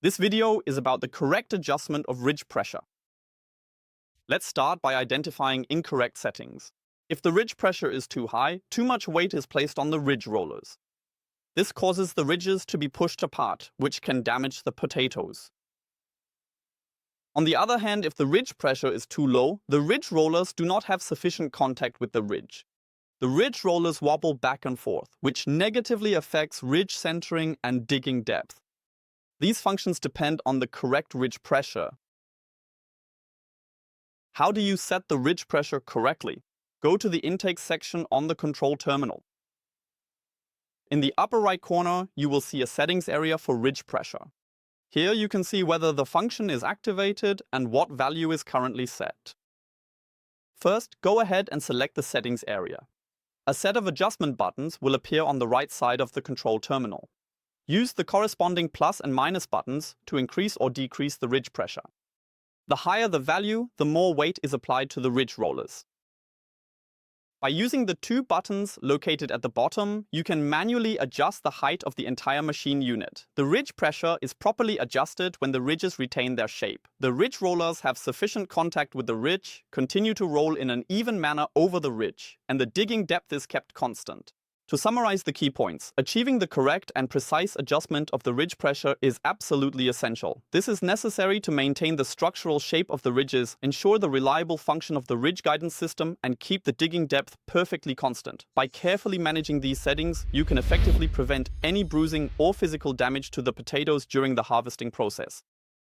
This video is about the correct adjustment of ridge pressure. Let's start by identifying incorrect settings. If the ridge pressure is too high, too much weight is placed on the ridge rollers. This causes the ridges to be pushed apart, which can damage the potatoes. On the other hand, if the ridge pressure is too low, the ridge rollers do not have sufficient contact with the ridge. The ridge rollers wobble back and forth, which negatively affects ridge centering and digging depth. These functions depend on the correct ridge pressure. How do you set the ridge pressure correctly? Go to the intake section on the control terminal. In the upper right corner, you will see a settings area for ridge pressure. Here you can see whether the function is activated and what value is currently set. First, go ahead and select the settings area. A set of adjustment buttons will appear on the right side of the control terminal. Use the corresponding plus and minus buttons to increase or decrease the ridge pressure. The higher the value, the more weight is applied to the ridge rollers. By using the two buttons located at the bottom, you can manually adjust the height of the entire machine unit. The ridge pressure is properly adjusted when the ridges retain their shape. The ridge rollers have sufficient contact with the ridge, continue to roll in an even manner over the ridge, and the digging depth is kept constant. To summarize the key points, achieving the correct and precise adjustment of the ridge pressure is absolutely essential. This is necessary to maintain the structural shape of the ridges, ensure the reliable function of the ridge guidance system, and keep the digging depth perfectly constant. By carefully managing these settings, you can effectively prevent any bruising or physical damage to the potatoes during the harvesting process.